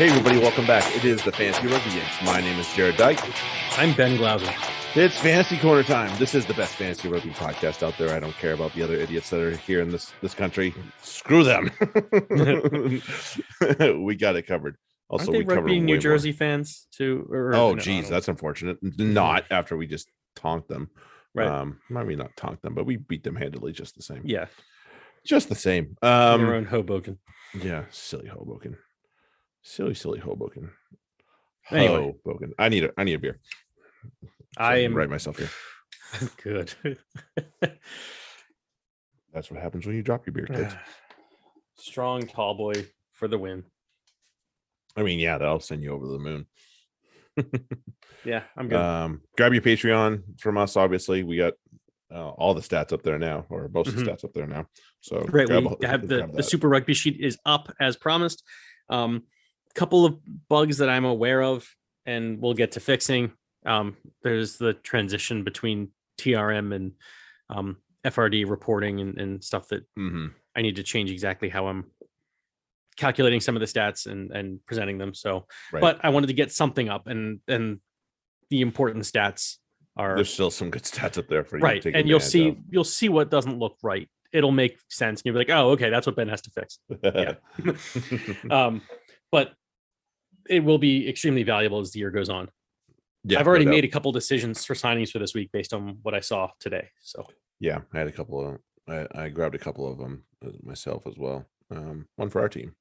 Hey everybody, welcome back. It is the Fantasy Rugby Yanks. My name is Jared Dyke. I'm Ben Glauser. It's Fantasy Corner time. This is the best fantasy rugby podcast out there. I don't care about the other idiots that are here in this country. Screw them. We got it covered. Also, Aren't they we rugby covered New way Jersey fans too? Oh, geez, that's unfortunate. Not after we just tonked them. Right. Maybe not tonked them, but we beat them handily just the same. Yeah. Just the same. Their own Hoboken. Yeah, silly Hoboken. Silly Hoboken. Anyway. Hoboken. I need a beer. So I am right myself here. Good. That's what happens when you drop your beer, kids. Strong tall boy for the win. I mean, yeah, that'll send you over the moon. Yeah, I'm good. Grab your Patreon from us. Obviously, we got all the stats up there now, or most of the stats up there now. So right, we have the Super Rugby sheet is up as promised. Couple of bugs that I'm aware of, and we'll get to fixing. There's the transition between TRM and FRD reporting and stuff that I need to change exactly how I'm calculating some of the stats and presenting them. So, but I wanted to get something up, and the important stats are there's still some good stats up there for you. Right, and you'll see what doesn't look right. It'll make sense, and you'll be like, oh, okay, that's what Ben has to fix. Yeah. But it will be extremely valuable as the year goes on. Yeah, I've already made a couple decisions for signings for this week based on what I saw today. So yeah, I had a couple of I grabbed a couple of them myself as well. One for our team.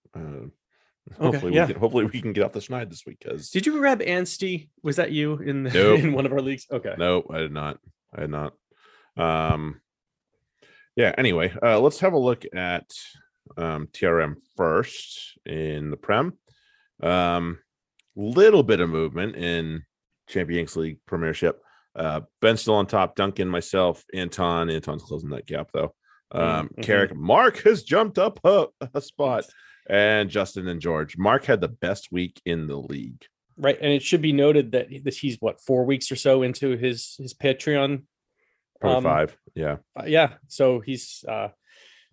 Hopefully we can get off the schneid this week. Because did you grab Ansty? Was that you in in one of our leagues? Okay, no, I did not. Yeah. Anyway, let's have a look at TRM first in the Prem. Little bit of movement in Champ-Yanks League Premiership. Ben's still on top. Duncan, myself, Anton's closing that gap though. Carrick, Mark has jumped up a spot, and Justin and George. Mark had the best week in the league. Right, and it should be noted that he's 4 weeks or so into his Patreon. Probably 5. Yeah. Yeah. So he's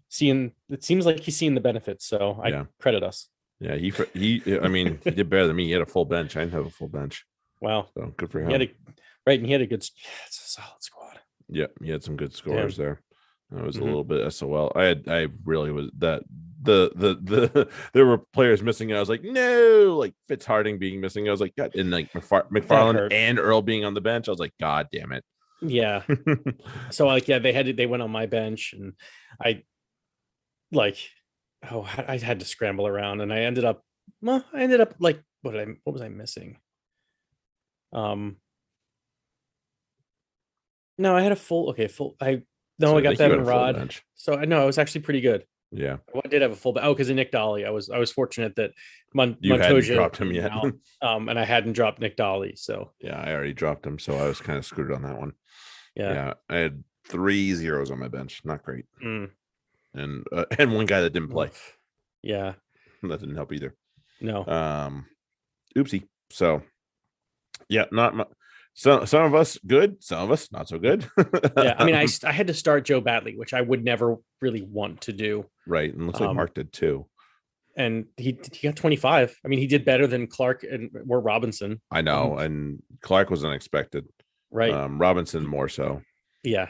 seeing. It seems like he's seeing the benefits. So I credit us. Yeah, he. I mean, he did better than me. He had a full bench. I didn't have a full bench. Wow. So good for him. And he had a good. It's a solid squad. Yeah, he had some good scores there. It was a little bit SOL. I really was that there were players missing. And I was like, no, like Fitzharding being missing. I was like, God, and like McFarland and Earl being on the bench. I was like, God damn it. Yeah. So they went on my bench, and I had to scramble around, and I ended up like, what was I missing? No, I had a full. I got Devin Rod. So I know I was actually pretty good. Yeah. I did have a full. Because of Nick Dolly, I was fortunate that you hadn't dropped him yet. And I hadn't dropped Nick Dolly. So yeah, I already dropped him, so I was kind of screwed on that one. Yeah. I had 3 zeros on my bench. Not great. And one guy that didn't play. Yeah. That didn't help either. No. Oopsie. So yeah, not much. Some of us good, some of us not so good. Yeah, I mean, I had to start Joe Batley, which I would never really want to do. Right, and looks like Mark did too. And he got 25. I mean, he did better than Clark or Robinson. I know, and Clark was unexpected. Right. Robinson more so. Yeah.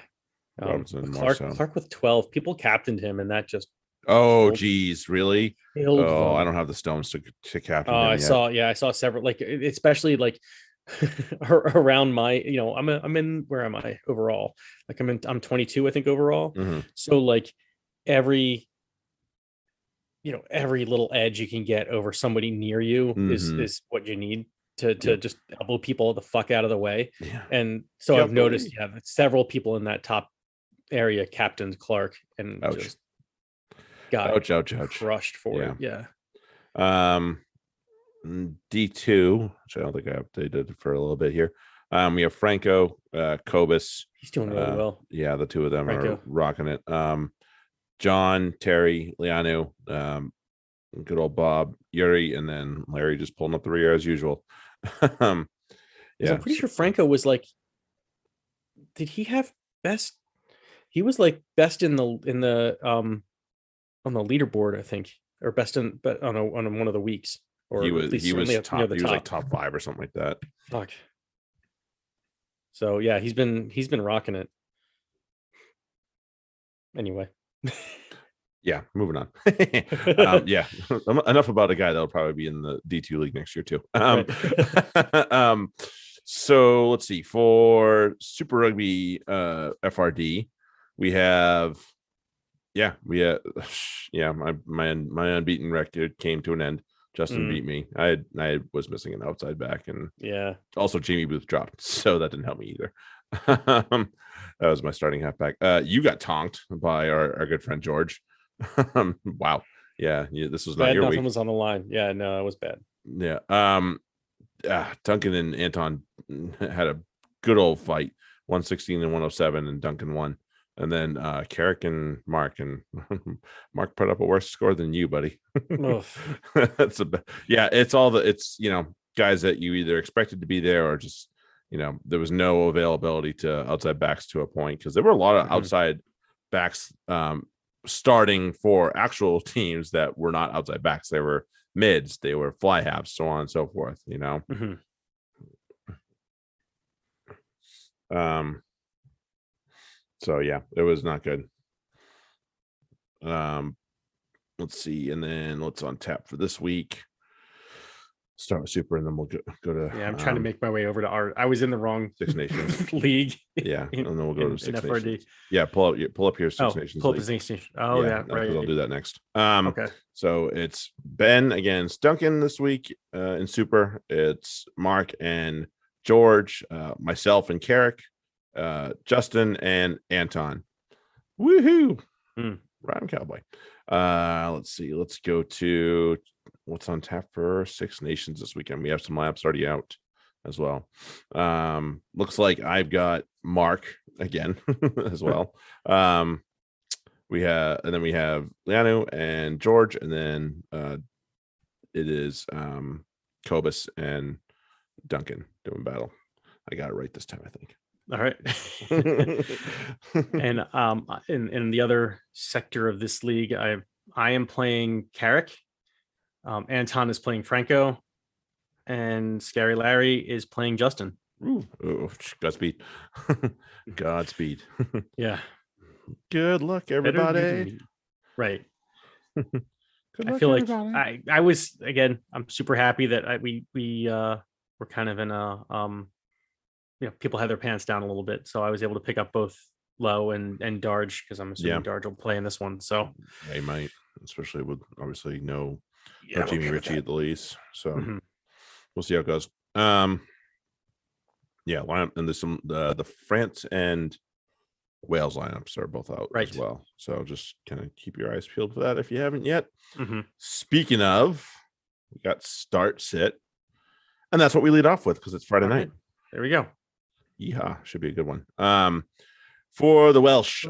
Robinson Clark, more so. Clark with 12. People captained him, and that just. Oh, geez, really? I don't have the stones to captain. I saw several, like, especially like. Around my, I'm in, where am I overall? Like I'm 22, I think, overall. So like every little edge you can get over somebody near you is what you need to just elbow people the fuck out of the way. Yeah. And so I've noticed several people in that top area captained Clark, and just got crushed for it. Yeah. D2, which I don't think I updated for a little bit here. We have Franco, Kobus. He's doing really well. Yeah, the two of them are rocking it. John, Terry, Lianu, good old Bob, Yuri, and then Larry just pulling up the rear as usual. I'm pretty sure Franco was like, did he have best? He was like best in the on the leaderboard, I think, or best on one of the weeks. or he at was least he was certainly top. near the He was top. like top 5 or something like that. Fuck. So yeah, he's been rocking it. Anyway. Yeah, moving on. Yeah, enough about a guy that'll probably be in the D2 league next year too. So let's see, for Super Rugby FRD, we have my unbeaten record came to an end. Justin beat me. I was missing an outside back, and also Jamie Booth dropped, so that didn't help me either. That was my starting halfback. You got tonked by our good friend George. Wow. Yeah, this was not your nothing week. Was on the line. Yeah, no, it was bad. Yeah. Duncan and Anton had a good old fight, 116 and 107, and Duncan won. And then Carrick and Mark put up a worse score than you, buddy. It's guys that you either expected to be there or just there was no availability to outside backs to a point, because there were a lot of outside backs starting for actual teams that were not outside backs. They were mids, they were fly halves, so on and so forth. So yeah, it was not good. Let's see, and then let's on tap for this week. Start with Super, and then we'll go to. Yeah, I'm trying to make my way over to our. I was in the wrong Six Nations league. Yeah, and then we'll go to Six Nations. FRD. Yeah, pull up your Six Nations. Pull up the Six Nations. Oh yeah, right. I'll do that next. Okay. So it's Ben against Duncan this week in Super. It's Mark and George, myself and Carrick, Justin and Anton. Woohoo! Ryan Cowboy. Let's see. Let's go to what's on tap for Six Nations this weekend. We have some laps already out as well. Looks like I've got Mark again as well. We have Lianu and George, and then it is Cobus and Duncan doing battle. I got it right this time, I think. All right. And in the other sector of this league, I am playing Carrick. Anton is playing Franco, and Scary Larry is playing Justin. Ooh, Godspeed. Godspeed. Yeah. Good luck, everybody. Right. Good luck, I feel everybody. like I was, again, I'm super happy that we were kind of in a people had their pants down a little bit, so I was able to pick up both Low and Darge, because I'm assuming Darge will play in this one. So they might, especially with obviously no Jamie Ritchie at the least. So we'll see how it goes. Lineup, and there's some the France and Wales lineups are both out as well. So just kind of keep your eyes peeled for that if you haven't yet. Speaking of, we got start sit, and that's what we lead off with because it's Friday night. There we go. Yeehaw, should be a good one. For the Welsh,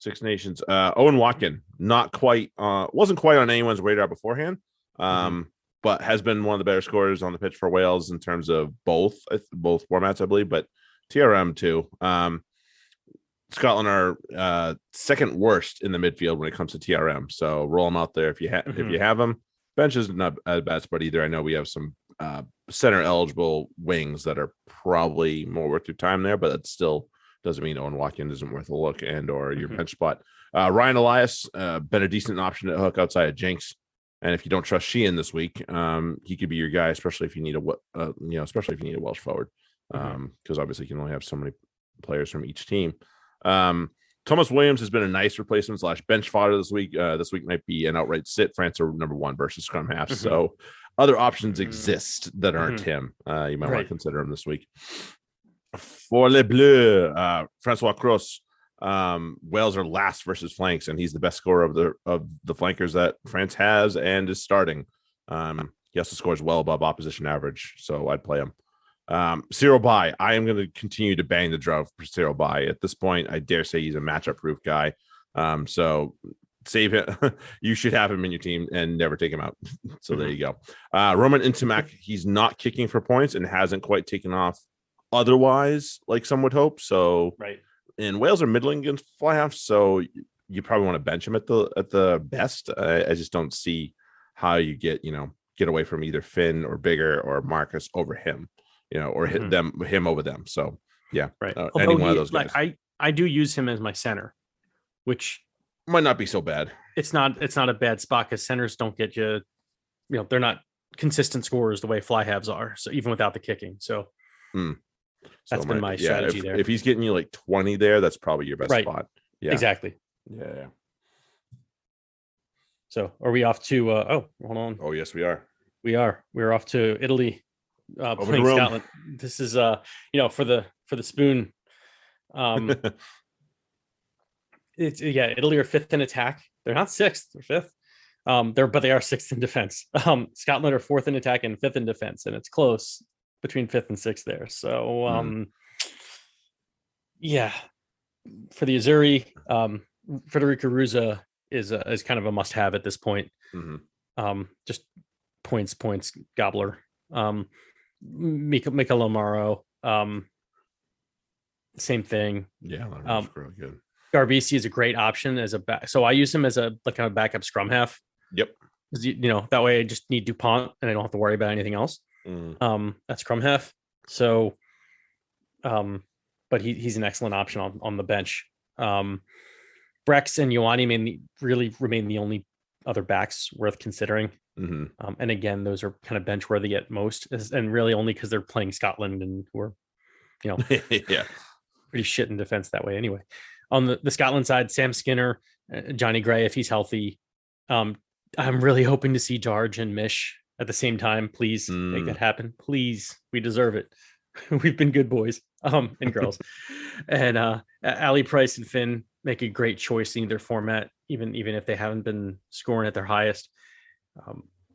Six Nations, Owen Watkin, not quite, wasn't quite on anyone's radar beforehand, but has been one of the better scorers on the pitch for Wales in terms of both formats, I believe, but TRM too. Scotland are second worst in the midfield when it comes to TRM, so roll them out there if you have them. Bench is not a bad spot either. I know we have some center eligible wings that are probably more worth your time there, but it still doesn't mean Owen Watkin isn't worth a look and or your bench spot. Ryan Elias, been a decent option at hook outside of Jinx, and if you don't trust Sheehan this week, he could be your guy, especially if you need a Welsh forward, because obviously you can only have so many players from each team. Thomas Williams has been a nice replacement / bench fodder this week. This week might be an outright sit. France are number 1 versus scrum half, so other options exist that aren't him. You might want to consider him this week. For Les Bleus, Francois Cross, Wales are last versus flanks, and he's the best scorer of the flankers that France has and is starting. He also scores well above opposition average, so I'd play him. Cyril Bai, I am going to continue to bang the drum for Cyril Bai. At this point, I dare say he's a matchup proof guy. So save him. You should have him in your team and never take him out. So there you go. Roman Intimac, he's not kicking for points and hasn't quite taken off otherwise, like some would hope. So and Wales are middling against fly half, so you probably want to bench him at the best. I just don't see how you get away from either Finn or Bigger or Marcus over him, or hit him over them. So yeah, right. Any one of those guys. I do use him as my center, which might not be so bad. It's not a bad spot because centers don't get you, they're not consistent scorers the way fly halves are. So even without the kicking. So that's been my strategy there. If he's getting you like 20 there, that's probably your best spot. Yeah, exactly. Yeah. So are we off to, hold on. Oh, yes, we are. We're off to Italy, playing Scotland. This is, for the spoon. Italy are 5th in attack. They're not 6th, they're 5th. But they are 6th in defense. Scotland are 4th in attack and 5th in defense, and it's close between 5th and 6th there. So for the Azzurri, Federico Ruza is kind of a must-have at this point. Just points gobbler. Mikel Amaro, same thing. Yeah, that's really good. Garbisi is a great option as a back. So I use him as a kind of backup scrum half. Yep. That way I just need DuPont and I don't have to worry about anything else. That's scrum half. So, but he's an excellent option on the bench. Brex and Ioane really remain the only other backs worth considering. And again, those are kind of bench worthy at most, and really only because they're playing Scotland and who are, pretty shit in defense that way anyway. On the Scotland side, Sam Skinner, Johnny Gray, if he's healthy. I'm really hoping to see George and Mish at the same time. Please make that happen. Please. We deserve it. We've been good boys and girls. And Ali Price and Finn make a great choice in either format, even if they haven't been scoring at their highest.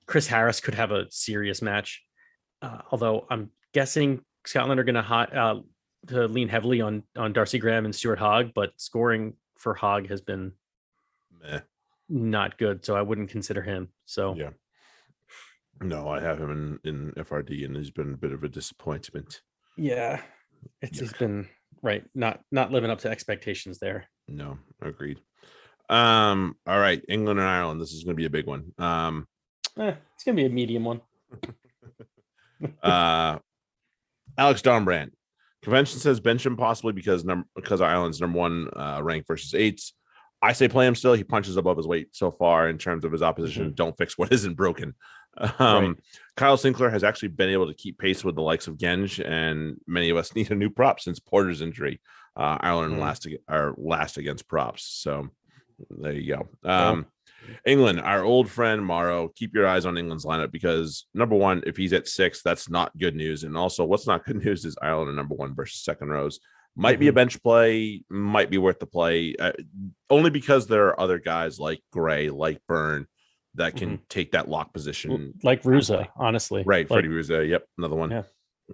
Chris Harris could have a serious match. Although I'm guessing Scotland are going to lean heavily on Darcy Graham and Stuart Hogg, but scoring for Hogg has been not good, so I wouldn't consider him. So yeah, no, I have him in FRD, and he's been a bit of a disappointment. Yeah, he's been not living up to expectations there. No, agreed. All right, England and Ireland. This is going to be a big one. It's going to be a medium one. Alex Donbrand. Convention says bench him possibly because Ireland's number 1 ranked versus 8s. I say play him still. He punches above his weight so far in terms of his opposition. Don't fix what isn't broken. Kyle Sinclair has actually been able to keep pace with the likes of Genge, and many of us need a new prop since Porter's injury. Ireland are last against props. So there you go. England, our old friend Morrow, keep your eyes on England's lineup because number 1, if he's at 6, that's not good news. And also what's not good news is Ireland are number 1 versus second rows. Might be a bench play, might be worth the play, only because there are other guys like Gray, like Byrne, that can take that lock position. Like Ruza, honestly. Right, Freddie Ruza. Yep, another one. Yeah.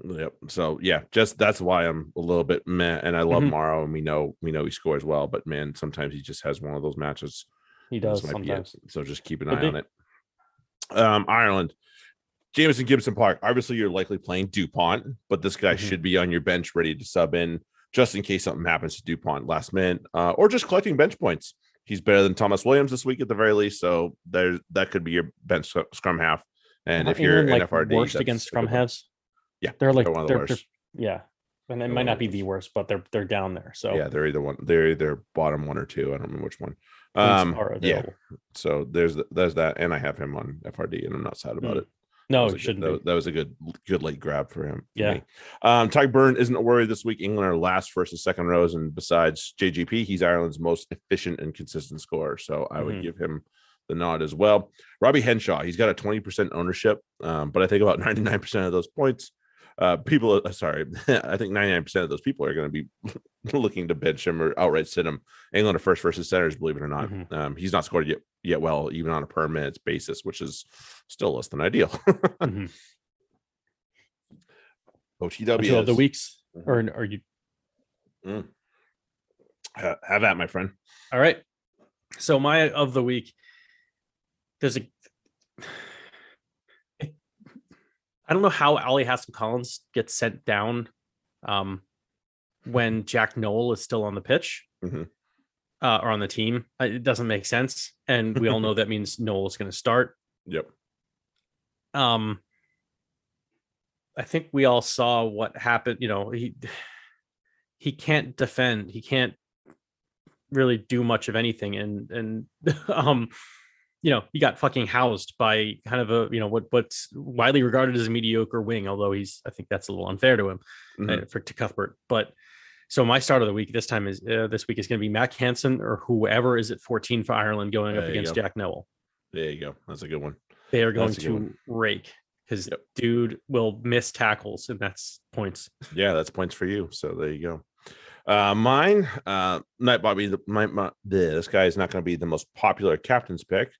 Yep. So yeah, just that's why I'm a little bit meh. And I love Morrow, and we know he scores well, but man, sometimes he just has one of those matches. He does sometimes. So just keep an eye on it. Ireland, Jamison Gibson Park. Obviously, you're likely playing DuPont, but this guy should be on your bench ready to sub in just in case something happens to DuPont last minute, or just collecting bench points. He's better than Thomas Williams this week at the very least, so that could be your bench scrum half. And if you're in FRD, worst against scrum halves, they're one of the worst. Yeah, and it might not be the worst, but they're down there. So yeah, they're either bottom 1 or 2. I don't remember which one. So there's that, and I have him on FRD, and I'm not sad about it. No, it shouldn't be. That was a good late grab for him. Yeah. Ty Byrne isn't a worry this week. England are last versus second rows, and besides JGP, he's Ireland's most efficient and consistent scorer. So I would give him the nod as well. Robbie Henshaw, he's got a 20% ownership, but I think about 99% of those points. I think 99% of those people are going to be looking to bench him or outright sit him. England are first versus centers, believe it or not. He's not scored yet well, even on a per minutes basis, which is still less than ideal. OTW of the weeks, or are you? Have that, my friend. All right. So my of the week, I don't know how Ali Haskell-Collins gets sent down when Jack Noel is still on the pitch or on the team. It doesn't make sense. And we all know that means Noel is going to start. Yep. I think we all saw what happened. He can't defend. He can't really do much of anything. And he got fucking housed by kind of a, what's widely regarded as a mediocre wing, although I think that's a little unfair to him, to Cuthbert. But so my start of the week this week is going to be Mac Hansen or whoever is at 14 for Ireland going up against Jack Nowell. There you go. That's a good one. They are going to rake because dude will miss tackles, and that's points. Yeah, that's points for you. So there you go. Mine, not Bobby. This guy is not going to be the most popular captain's pick,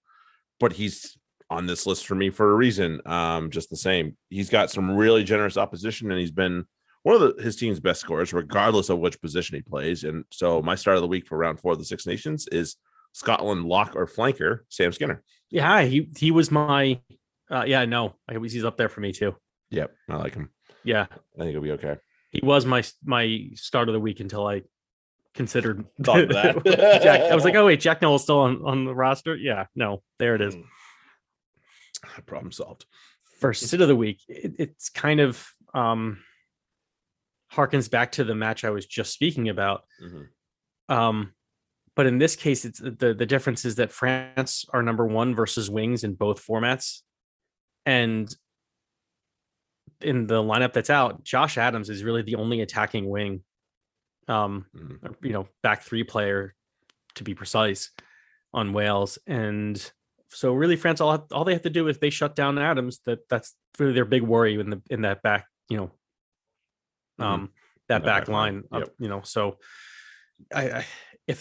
but he's on this list for me for a reason. Just the same, he's got some really generous opposition, and he's been one of his team's best scorers, regardless of which position he plays. And so my start of the week for round 4 of the Six Nations is Scotland lock or flanker Sam Skinner. Yeah, he was my. He's up there for me too. Yep, I like him. Yeah, I think he'll be okay. He was my start of the week until I considered thought of that. I was like, oh wait, Jack Nowell's still on the roster. Yeah, no, there it is. Problem solved. For sit of the week, it's kind of harkens back to the match I was just speaking about. But in this case, it's the difference is that France are number 1 versus wings in both formats. And in the lineup that's out, Josh Adams is really the only attacking wing, back 3 player to be precise on Wales. And so really France, all they have to do if they shut down Adams, that's really their big worry in that back, that back line. Yep. So if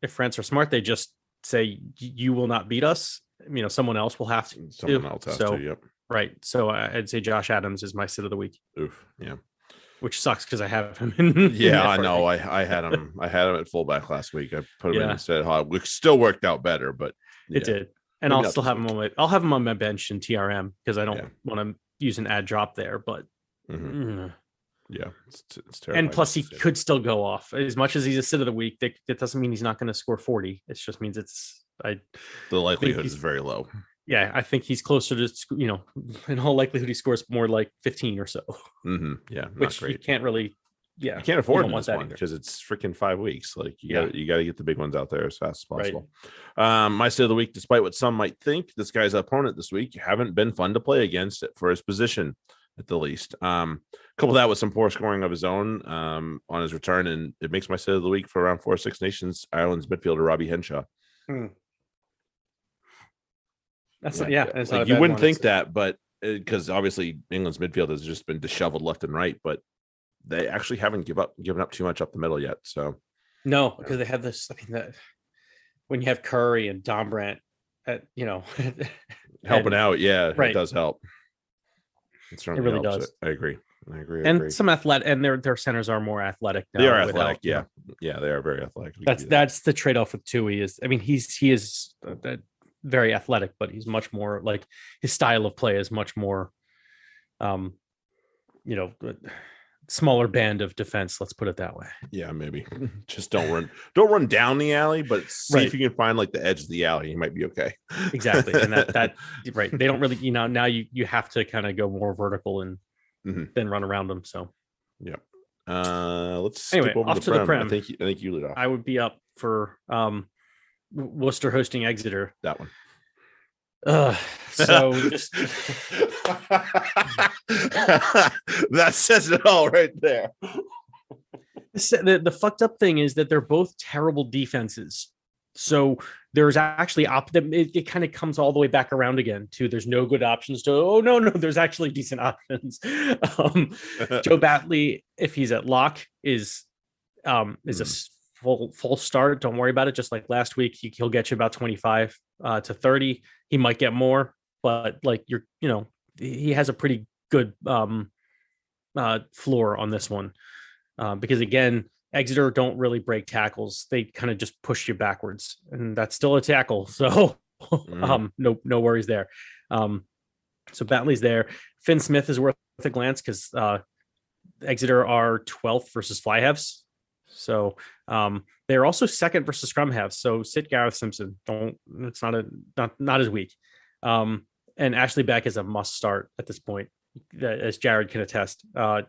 France are smart, they just say, you will not beat us. Someone else will have to. Someone else has to, yep. Right. So I'd say Josh Adams is my sit of the week. Oof. Yeah. Which sucks because I have him in. Yeah, I know. I had him. I had him at fullback last week. I put him in instead. It still worked out better, but it did. And maybe I'll still have him I'll have him on my bench in TRM because I don't want to use an ad drop there. But yeah, it's terrible. And plus, he could still go off as much as he's a sit of the week. That doesn't mean he's not going to score 40. It just means the likelihood is very low. Yeah, I think he's closer to, in all likelihood, he scores more like 15 or so. Yeah, which you can't really, you can't afford this one because it's freaking 5 weeks. Like you got to get the big ones out there as fast as possible. Right. My sit of the week, despite what some might think, this guy's opponent this week haven't been fun to play against for his position at the least. Couple that with some poor scoring of his own on his return, and it makes my sit of the week for round 4 Six Nations Ireland's midfielder Robbie Henshaw. That's you wouldn't think that, but because obviously England's midfield has just been disheveled left and right, but they actually haven't given up too much up the middle yet. So no, because they have this. I mean, that when you have Curry and Dombrandt, helping out, right. It does help. It really does. I agree. And some athletic, and their centers are more athletic now. They are athletic, they are very athletic. That's the trade off with Tui is. I mean, he is very athletic, but he's much more like his style of play is much more, smaller band of defense. Let's put it that way. Yeah, maybe just don't run down the alley, but see if you can find like the edge of the alley. You might be okay. Exactly, and that right. They don't really, now you have to kind of go more vertical and then run around them. So, yeah. Let's skip over off to the Prem. I think you lead off. I would be up for Worcester hosting Exeter. That one. So just that says it all right there. The fucked up thing is that they're both terrible defenses. So there's actually it kind of comes all the way back around again to there's no good options to no there's actually decent options. Joe Batley, if he's at lock, is a full start. Don't worry about it. Just like last week, he'll get you about 25 to 30. He might get more, but like he has a pretty good floor on this one because again, Exeter don't really break tackles. They kind of just push you backwards, and that's still a tackle. So no worries there. So Batley's there. Finn Smith is worth a glance because Exeter are 12th versus fly halves. So they're also second versus scrum halves. So sit Gareth Simpson. It's not as weak. And Ashley Beck is a must start at this point, as Jared can attest. I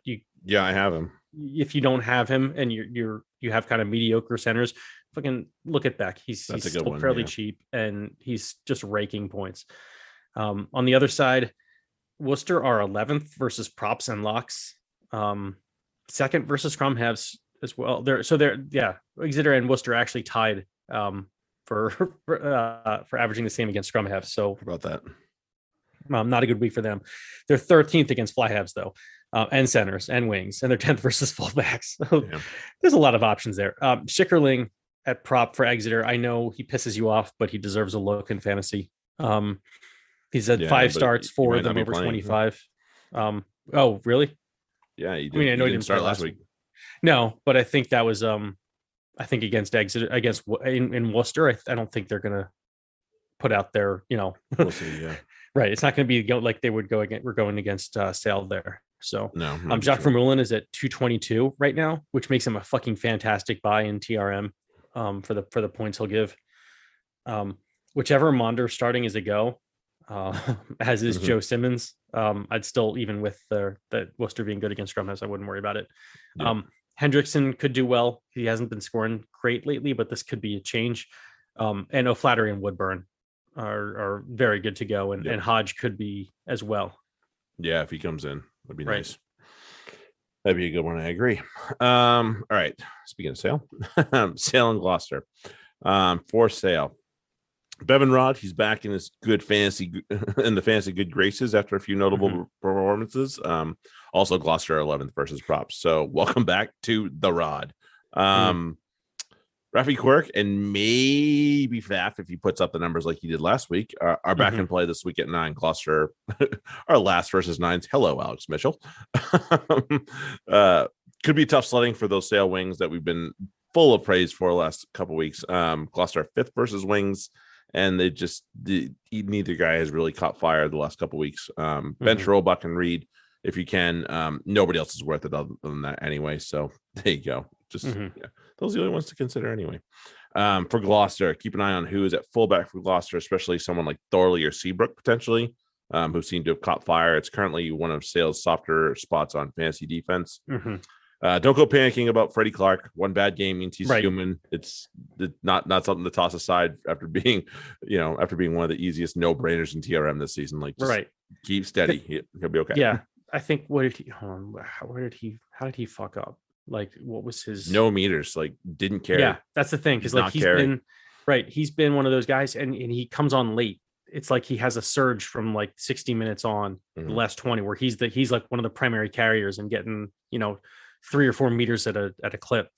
have him. If you don't have him and you have kind of mediocre centers, fucking look at Beck. He's still fairly cheap and he's just raking points. On the other side, Worcester are 11th versus props and locks. Second versus scrum halves as well. Exeter and Worcester actually tied for averaging the same against scrum halves. So about that. Not a good week for them. They're 13th against fly halves though, and centers and wings, and they're 10th versus fullbacks. So there's a lot of options there. Schickerling at prop for Exeter. I know he pisses you off, but he deserves a look in fantasy. He's had 5 starts, 4 of them over 25. Oh, really? Yeah, he did. I know he didn't start last week. No, but I think that was I think against Exeter, in Worcester. I don't think they're gonna put out their, We'll see. Yeah. Right. It's not going to be like they would go against. We're going against Sale there. So no. Jacques Vermeulen is at 222 right now, which makes him a fucking fantastic buy in TRM for the points he'll give. Whichever Monder starting is a go, as is Joe Simmons. I'd still, even with the Worcester being good against scrum halves, I wouldn't worry about it. Yeah. Hendrickson could do well. He hasn't been scoring great lately, but this could be a change. And O'Flaherty and Woodburn are very good to go, and Hodge could be as well. Yeah, if he comes in, that'd be nice. That'd be a good one. I agree. All right. Speaking of Sale, Sale and Gloucester. For Sale, Bevan Rod, he's back in his good fantasy good graces after a few notable performances. Also Gloucester 11th versus props. So welcome back to the Rod. Rafi Quirk and maybe Faf, if he puts up the numbers like he did last week, are back in play this week at 9. Gloucester are last versus 9s. Hello, Alex Mitchell. Could be tough sledding for those Sale wings that we've been full of praise for the last couple of weeks. Gloucester 5th versus wings, and neither guy has really caught fire the last couple of weeks. Bench Roebuck and Reed if you can. Nobody else is worth it other than that anyway. So there you go. Just those are the only ones to consider anyway. For Gloucester, keep an eye on who is at fullback for Gloucester, especially someone like Thorley or Seabrook potentially, who seem to have caught fire. It's currently one of Sale's softer spots on fantasy defense. Don't go panicking about Freddie Clark. One bad game means he's human. It's not something to toss aside after being one of the easiest no-brainers in TRM this season. Like, keep steady. He'll be okay. Yeah, I think how did he fuck up? Like, what was his no meters? Like, didn't care. Yeah, that's the thing, because like he's been one of those guys, and he comes on late. It's like he has a surge from like 60 minutes on the last 20, where he's like one of the primary carriers and getting 3 or 4 meters at a clip.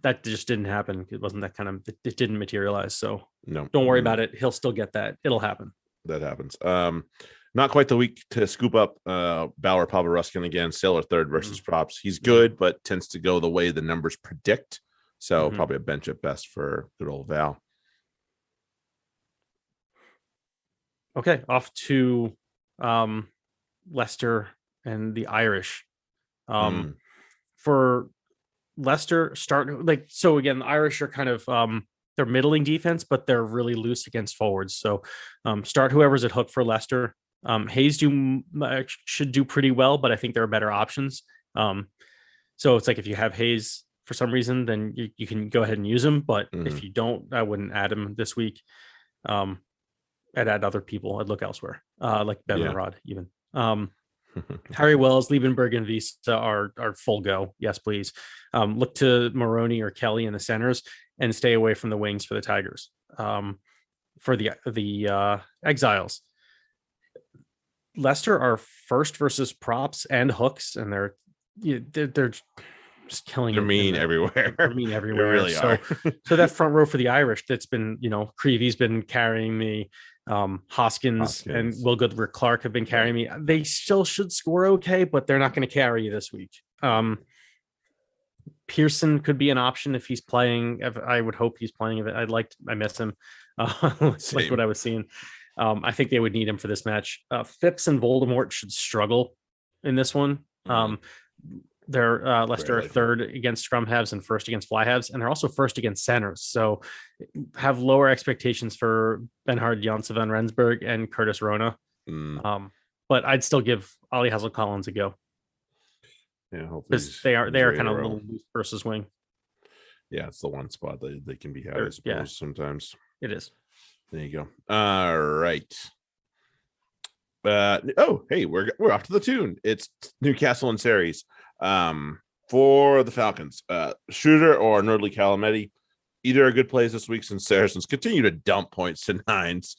That just didn't happen. It wasn't that kind of, it didn't materialize. So no, don't worry about it. He'll still get that. It'll happen. That happens. Not quite the week to scoop up Bauer Papa Ruskin again. Sailor 3rd versus props. He's good, but tends to go the way the numbers predict. So probably a bench at best for good old Val. Okay, off to Leicester and the Irish. For Leicester, so again, the Irish are kind of they're middling defense, but they're really loose against forwards. So start whoever's at hook for Leicester. Hayes should do pretty well, but I think there are better options. So it's like if you have Hayes for some reason, then you can go ahead and use him. But if you don't, I wouldn't add him this week. I'd add other people. I'd look elsewhere, like Bevan Rod even. Harry Wells, Liebenberg, and Visa are full go. Yes, please. Look to Maroney or Kelly in the centers and stay away from the wings for the Tigers. For the Exiles, Leicester are first versus props and hooks, and they're just killing. They're mean everywhere. They're mean everywhere. They really are. So that front row for the Irish, that's been, Creevy's been carrying me. Hoskins and Will Goodrick Clark have been carrying me. They still should score okay, but they're not going to carry you this week. Pearson could be an option if he's playing. I would hope he's playing. I miss him. Like what I was seeing. I think they would need him for this match. Phipps and Voldemort should struggle in this one. They're Leicester are third against scrum halves and first against fly halves, and they're also first against centers. So have lower expectations for Benhard Janssen van Rensburg and Curtis Rona. But I'd still give Ollie Hazel-Collins a go. Yeah, because they are kind of a little loose versus wing. Yeah, it's the one spot they can be had, I suppose, sometimes. It is. There you go. All right. Hey, we're off to the tune. It's Newcastle and Series. For the Falcons, Schroeder or Nordley Calameti, either are good plays this week since Saracens continue to dump points to nines.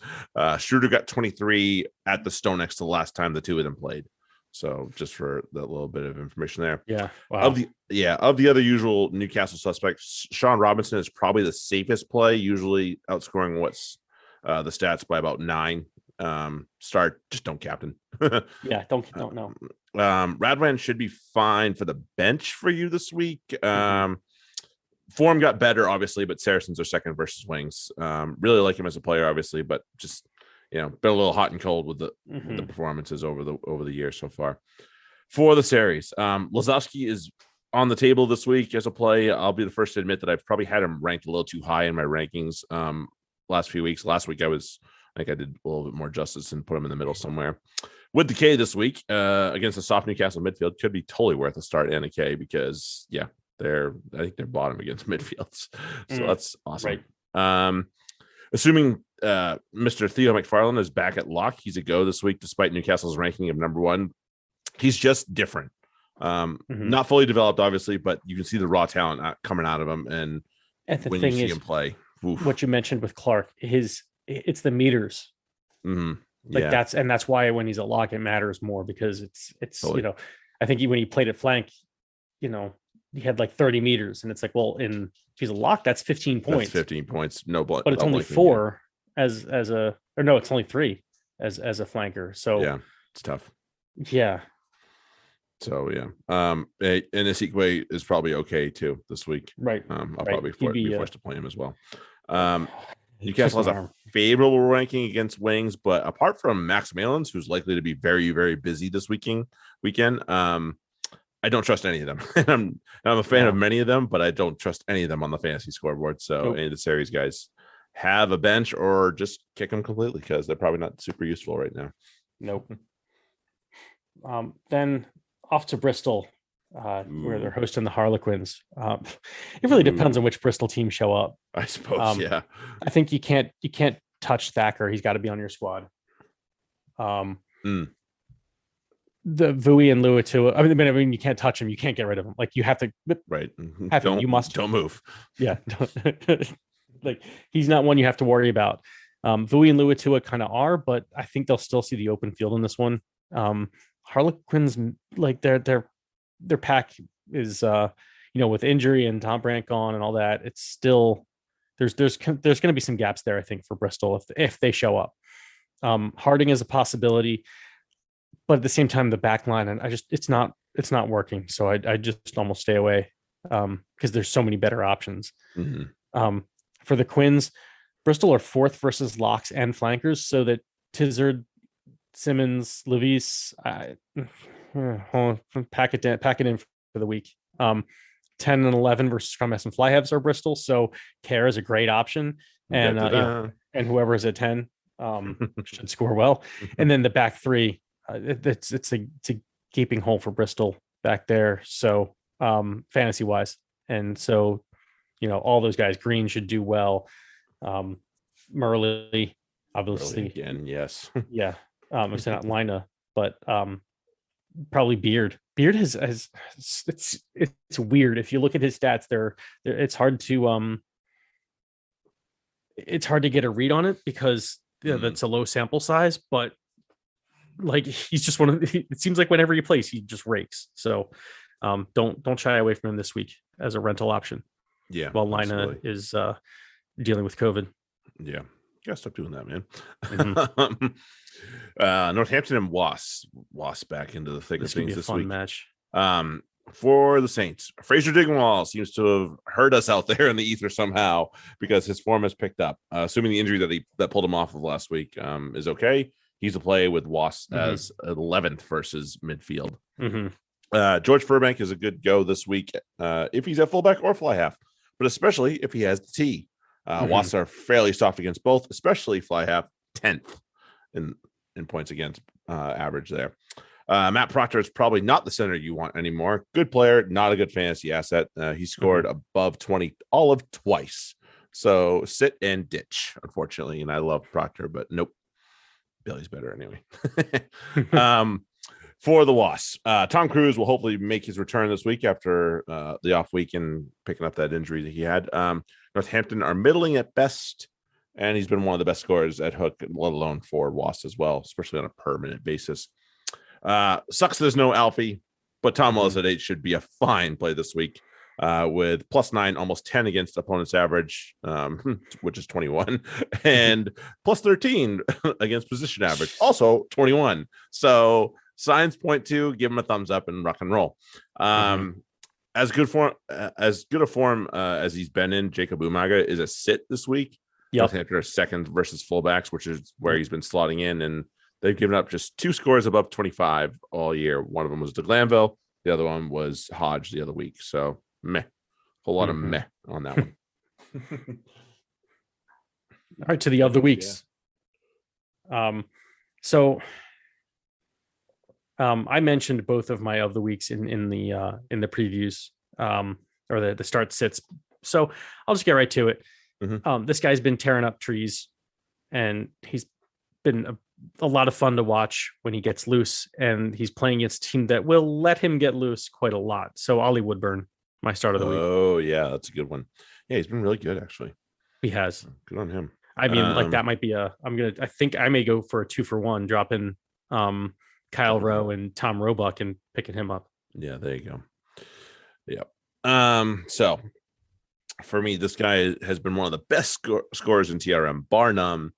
Schroeder got 23 at the StoneX the last time the two of them played. So just for that little bit of information there. Yeah. Wow. Of the other usual Newcastle suspects, Sean Robinson is probably the safest play, usually outscoring what's the stats by about 9. Just don't captain. Yeah, don't know. Radwan should be fine for the bench for you this week. Form got better, obviously, but Saracens are second versus wings. Really like him as a player, obviously, but just been a little hot and cold with the performances over the year so far. For the series, Lazowski is on the table this week as a play. I'll be the first to admit that I've probably had him ranked a little too high in my rankings last few weeks. Last week I did a little bit more justice and put him in the middle somewhere. With the K this week against the soft Newcastle midfield, could be totally worth a start and a K because I think they're bottom against midfields, so that's awesome. Right. Assuming Mr. Theo McFarlane is back at lock, he's a go this week, despite Newcastle's ranking of number 1. He's just different. Not fully developed, obviously, but you can see the raw talent coming out of him. And when you see him play, what you mentioned with Clark, it's the meters. That's why when he's at lock, it matters more because it's totally. I think when he played at flank, he had like 30 meters, and it's like, well, if he's a lock, that's 15 points. That's 15 points. No, but it's only 4 it's only 3 as a flanker. So yeah, it's tough. Yeah. So yeah, and Ezekiel is probably okay too this week. Right. I'll probably be forced to play him as well. Newcastle has a favorable ranking against wings, but apart from Max Malins, who's likely to be very, very busy this weekend, I don't trust any of them. I'm a fan of many of them, but I don't trust any of them on the fantasy scoreboard. So any of the series guys have a bench or just kick them completely because they're probably not super useful right now. Nope. Then off to Bristol, where they're hosting the Harlequins. It really depends on which Bristol team show up. I suppose. Yeah. I think you can't touch Thacker. He's got to be on your squad. The Vui and Luatua. I mean, you can't touch him. You can't get rid of him. Like you have to. Right. You must. Don't move. Yeah. Like he's not one you have to worry about. Vui and Luatua kind of are, but I think they'll still see the open field in this one. Harlequins, like their pack is with injury and Tom Brandt gone and all that, it's still there's going to be some gaps there, I think, for Bristol if they show up. Harding is a possibility, but at the same time the back line, and it's not working, so I just almost stay away because there's so many better options. For the Quins, Bristol are 4th versus locks and flankers, so that Tizard, Simmons, Levis, pack it in for the week. 10 and 11 versus scrum halves and fly halves are Bristol, so Care is a great option, and and whoever is at 10 should score well. And then the back 3, it's a gaping hole for Bristol back there. So fantasy wise, and so all those guys, Green should do well. Murley, obviously, again, yes, yeah. It's not Lina, but probably Beard. Beard has it's weird. If you look at his stats, it's hard to get a read on it because that's a low sample size. But like he's just it seems like whenever he plays, he just rakes. So don't shy away from him this week as a rental option. Yeah, while Lina is dealing with COVID. Yeah. Gotta stop doing that, man. Northampton and Wasps back into the thick of things this week. Match. For the Saints, Fraser Dingwall seems to have heard us out there in the ether somehow because his form has picked up. Assuming the injury that pulled him off of last week is okay, he's a play with Wasps as 11th versus midfield. George Furbank is a good go this week if he's at fullback or fly half, but especially if he has the T. Wasps are fairly soft against both, especially fly half, 10th in points against average there. Matt Proctor is probably not the center you want anymore. Good player, not a good fantasy asset. He scored above 20 all of twice. So sit and ditch, unfortunately. And I love Proctor, but nope. Billy's better anyway. For the Wasps, Tom Cruise will hopefully make his return this week after the off week and picking up that injury that he had. Northampton are middling at best, and he's been one of the best scorers at hook, let alone for Wasps as well, especially on a permanent basis. Sucks there's no Alfie, but Tom Willis at 8 should be a fine play this week with +9, almost 10 against opponent's average, which is 21, and +13 against position average, also 21. So signs point to give him a thumbs up and rock and roll. As good a form as he's been in, Jacob Umaga is a sit this week. Northampton are second versus fullbacks, which is where he's been slotting in, and they've given up just 2 scores above 25 all year. One of them was to Glanville. The other one was Hodge the other week. So meh. Whole lot of meh on that one. All right, to the other weeks. Yeah. I mentioned both of my of the weeks in the previews or the start sits. So I'll just get right to it. This guy's been tearing up trees, and he's been a lot of fun to watch when he gets loose, and he's playing against a team that will let him get loose quite a lot. So Ollie Woodburn, my start of the week. Oh yeah, that's a good one. Yeah, he's been really good actually. He has. Good on him. I mean, like that might be I think I may go for a 2-for-1, dropping Kyle Rowe and Tom Roebuck and picking him up. Yeah, there you go. Yeah. So for me, this guy has been one of the best scorers in TRM, bar none.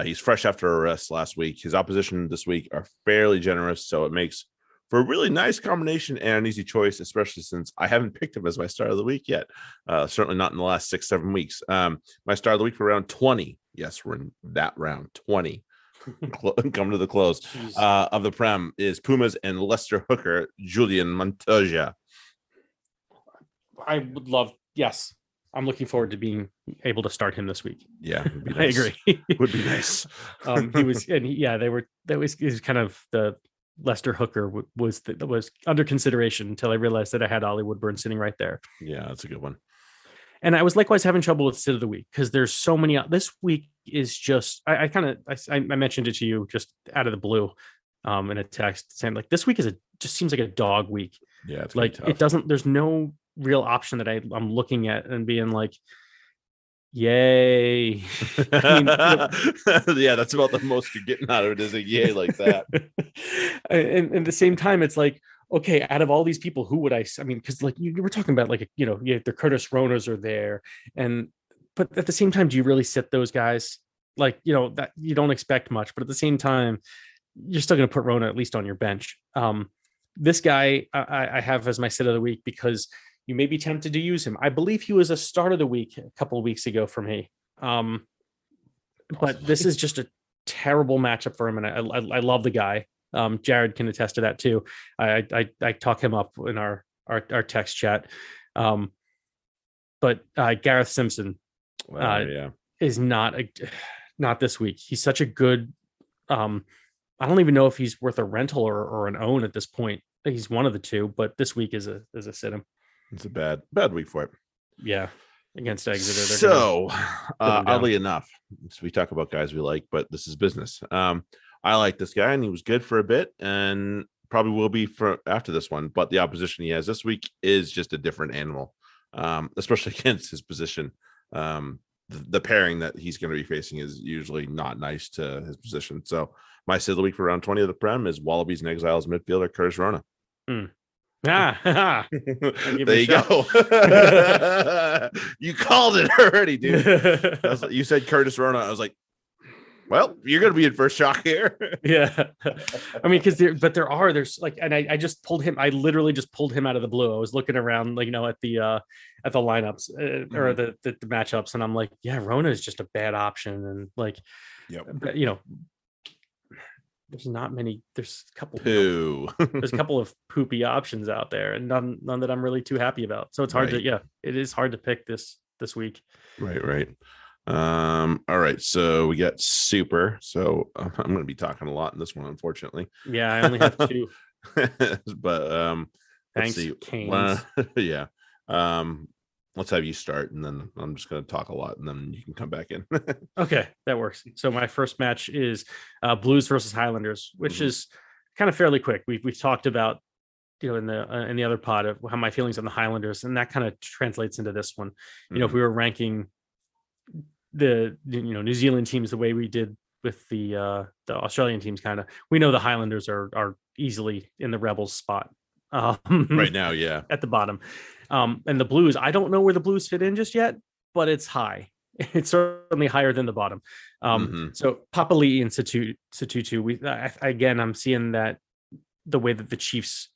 He's fresh after a rest last week. His opposition this week are fairly generous, so it makes for a really nice combination and an easy choice, especially since I haven't picked him as my start of the week yet. Certainly not in the last 6-7 weeks. My start of the week for round 20. Yes, we're in that round 20. Come to the close of the Prem is Pumas and Leicester hooker Julian Montoya. I would love, yes. I'm looking forward to being able to start him this week. Yeah, nice. I agree. Would be nice. He was, and he was kind of the Leicester hooker was under consideration until I realized that I had Ollie Woodburn sitting right there. Yeah, that's a good one. And I was likewise having trouble with sit of the week because there's so many. This week is just I mentioned it to you just out of the blue, in a text saying like this week just seems like a dog week. Yeah, it's like it doesn't. There's no real option that I'm looking at and being like, yay. I mean, yeah, that's about the most you're getting out of it is a yay like that. And at the same time, it's like, okay, out of all these people, who would I mean, because like you were talking about like, the Curtis Ronas are there. But at the same time, do you really sit those guys? Like, that you don't expect much, but at the same time, you're still going to put Rona at least on your bench. This guy I have as my sit of the week because you may be tempted to use him. I believe he was a start of the week a couple of weeks ago for me. But this is just a terrible matchup for him. And I love the guy. Jared can attest to that too. I talk him up in our text chat. But Gareth Simpson is not this week. He's such a good, I don't even know if he's worth a rental or an own at this point. He's one of the two, but this week is a sit him. It's a bad week for it. Yeah, against Exeter. So, oddly enough, we talk about guys we like, but this is business. I like this guy, and he was good for a bit, and probably will be for after this one. But the opposition he has this week is just a different animal, especially against his position. The pairing that he's going to be facing is usually not nice to his position. So, my sit of the week for round 20 of the Prem is Wallabies and Exiles midfielder Curtis Rona. There you go. You called it already, dude. You said Curtis Rona. I was like, well, you're going to be in first shock here. Yeah. I mean, there's like, and I just pulled him. I literally just pulled him out of the blue. I was looking around, like, at the lineups or the matchups. And I'm like, yeah, Rona is just a bad option. And like, there's not many. There's a couple. There's a couple of poopy options out there, and none that I'm really too happy about. So it's hard to it is hard to pick this week. Right. All right. So we got super. So I'm going to be talking a lot in this one, unfortunately. Yeah, I only have 2. But thanks, let's see. Canes. Yeah. Let's have you start, and then I'm just going to talk a lot, and then you can come back in. Okay, that works. So my first match is Blues versus Highlanders, which is kind of fairly quick. We've talked about, in the other pod of how my feelings on the Highlanders, and that kind of translates into this one. If we were ranking the New Zealand teams the way we did with the Australian teams, kind of, we know the Highlanders are easily in the Rebels spot right now, yeah, at the bottom. And the Blues, I don't know where the Blues fit in just yet, but it's high. It's certainly higher than the bottom. So Papali'i and Satutu, again, I'm seeing that the way that the Chiefs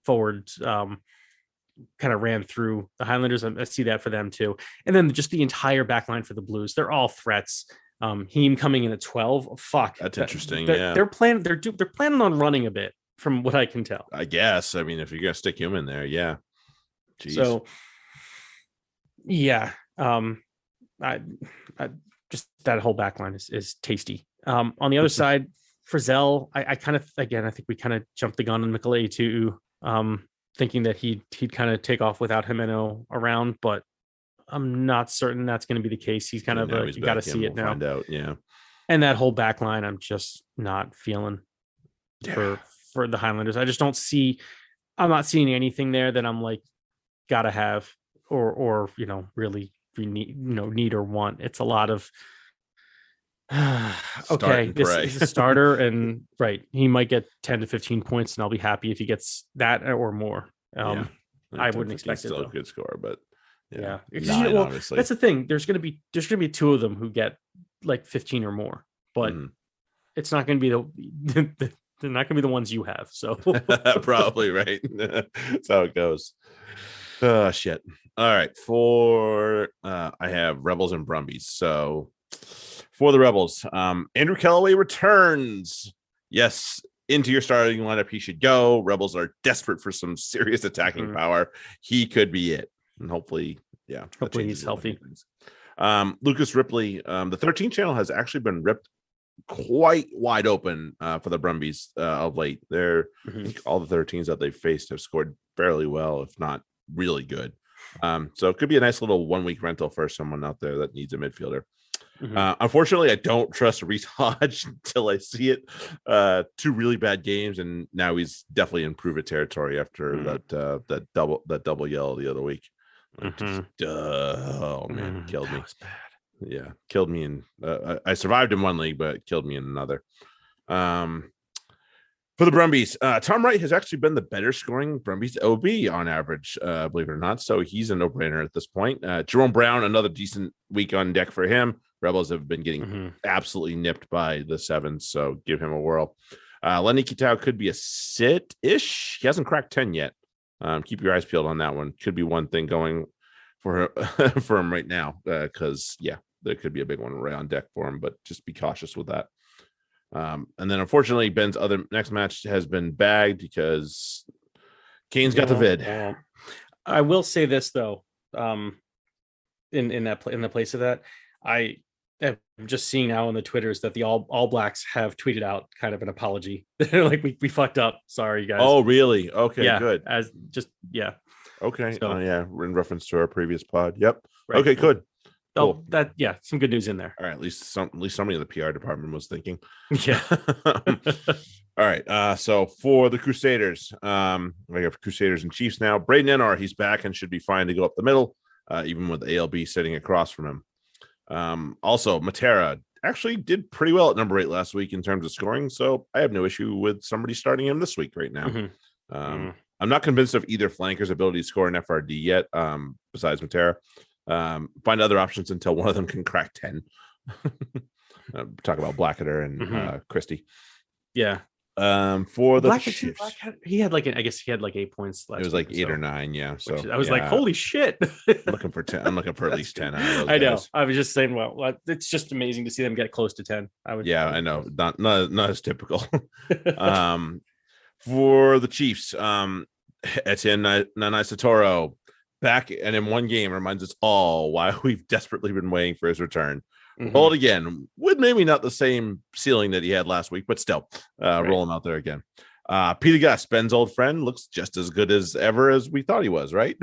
forwards kind of ran through the Highlanders, I see that for them too. And then just the entire back line for the Blues, they're all threats. Heem coming in at 12. Fuck, that's interesting. They're planning on running a bit, from what I can tell. I guess. I mean, if you're gonna stick him in there, yeah. Jeez. So, yeah, I just that whole back line is tasty. On the other side, Frizzell, I kind of, again, I think we kind of jumped the gun on Mikelei too, thinking that he'd kind of take off without Jimeno around, but I'm not certain that's going to be the case. He's kind of you got to see it now. Find out, yeah. And that whole back line, I'm just not feeling for the Highlanders. I just don't see. I'm not seeing anything there that I'm like gotta have or really need or want. It's a lot of okay, this is a starter, and right, he might get 10 to 15 points, and I'll be happy if he gets that or more. I wouldn't expect it. Still a good score, but yeah. Obviously. That's the thing. There's gonna be 2 of them who get like 15 or more, but it's not gonna be they're not gonna be the ones you have. So probably right. That's how it goes. Oh shit. All right. For I have Rebels and Brumbies. So for the Rebels, Andrew Kellaway returns. Yes, into your starting lineup he should go. Rebels are desperate for some serious attacking power. He could be it. And hopefully he's healthy. Lucas Ripley, the 13 channel has actually been ripped quite wide open for the Brumbies of late. I think all the 13s that they've faced have scored fairly well, if not really good. So it could be a nice little 1 week rental for someone out there that needs a midfielder. Unfortunately, I don't trust Reece Hodge until I see it. 2 really bad games, and now he's definitely in prove it territory after that double yell the other week. Oh man, killed me. Was bad. Yeah, killed me in I survived in one league, but killed me in another. For the Brumbies, Tom Wright has actually been the better scoring Brumbies OB on average, believe it or not. So he's a no-brainer at this point. Jerome Brown, another decent week on deck for him. Rebels have been getting absolutely nipped by the Sevens, so give him a whirl. Lenny Kitao could be a sit-ish. He hasn't cracked 10 yet. Keep your eyes peeled on that one. Could be one thing going for him right now, because there could be a big one right on deck for him, but just be cautious with that. And then unfortunately Ben's next match has been bagged because Kane's got the vid. I will say this though, in the place of that, I am just seeing now on the Twitters that the All Blacks have tweeted out kind of an apology. They're like, we fucked up. Sorry, guys. Oh, really? Okay, yeah, good. Okay. So, in reference to our previous pod. Yep. Right. Okay, good. Cool. Some good news in there. All right, at least somebody in the PR department was thinking. Yeah. All right. So for the Crusaders, we have Crusaders and Chiefs now. Braden Enar, he's back and should be fine to go up the middle, even with ALB sitting across from him. Also, Matera actually did pretty well at number 8 last week in terms of scoring, so I have no issue with somebody starting him this week right now. I'm not convinced of either flanker's ability to score an FRD yet, besides Matera. Find other options until one of them can crack 10. Talk about Blacketer and Christie. Yeah. For the Black, Chiefs, he had like I guess he had like 8 points last it was week like 8 or 9. Yeah. So I was like, holy shit. I'm looking for 10. I'm looking for at least 10 out of those I know. guys. I was just saying, well, it's just amazing to see them get close to 10. I know. Not as typical. For the Chiefs, Etienne Nanai back and in one game reminds us all why we've desperately been waiting for his return. Roll it again with maybe not the same ceiling that he had last week, but still roll him out there again. Peter Gus, Ben's old friend, looks just as good as ever as we thought he was, right?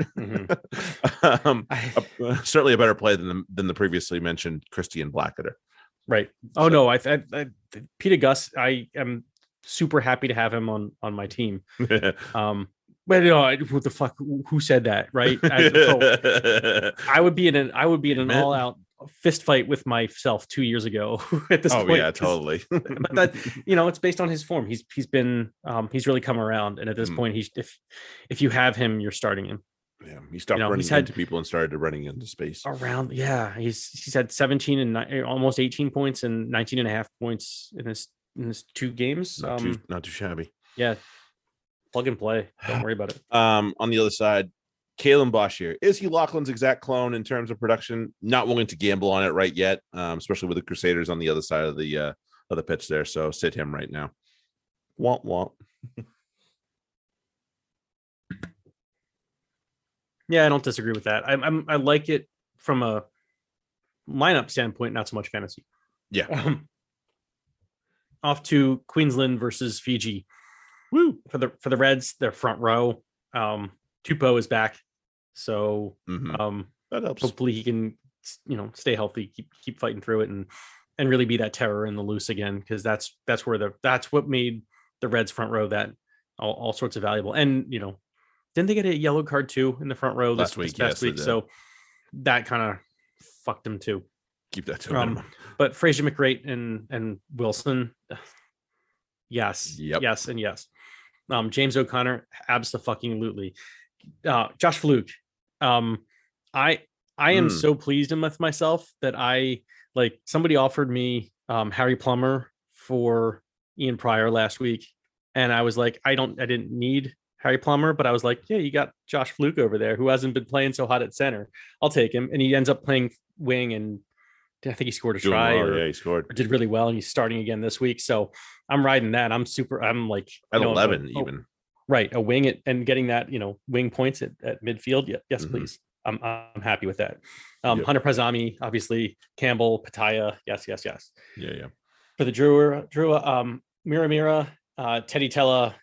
Certainly a better play than the previously mentioned Christian Blacketer. Right. Oh, so. No, I Peter Gus, I am super happy to have him on my team. But what the fuck? Who said that? Right? I would be in an all out fist fight with myself 2 years ago at this point. Oh yeah, totally. But that it's based on his form. He's been he's really come around, and at this point, if you have him, you're starting him. Yeah, he stopped running into people and started running into space. Around, yeah, he's had 17 and almost 18 points and 19 and a half points in his 2 games. Not too shabby. Yeah, plug and play. Don't worry about it. On the other side, Kalen Boshier, is he Laughlin's exact clone in terms of production? Not willing to gamble on it right yet, especially with the Crusaders on the other side of the pitch there. So sit him right now. Womp. Yeah, I don't disagree with that. I like it from a lineup standpoint, not so much fantasy. Yeah. Off to Queensland versus Fiji. Woo! For the Reds, their front row. Tupou is back, so that helps. Hopefully he can stay healthy, keep fighting through it, and really be that terror in the loose again, because that's what made the Reds front row that all sorts of valuable. And didn't they get a yellow card too in the front row this past week? So that kind of fucked them too. Keep that to a minimum. But Fraser McRate and Wilson, yes, yep. Yes, and yes. James O'Connor, abso-fucking-lutely. Josh Fluke. I am so pleased with myself that somebody offered me Harry Plummer for Ian Pryor last week, and I was like, I didn't need Harry Plummer, but I was like, yeah, you got Josh Fluke over there who hasn't been playing so hot at center. I'll take him, and he ends up playing wing, and I think he scored a try. Yeah, he scored. Or did really well, and he's starting again this week. So I'm riding that. I'm like at 11 even. Right, a wing and getting that wing points at midfield. Yes, please. I'm happy with that. Hunter Prezami, obviously Campbell, Pataya. Yes. Yeah. For the Drua, Mira, Teddy Tella,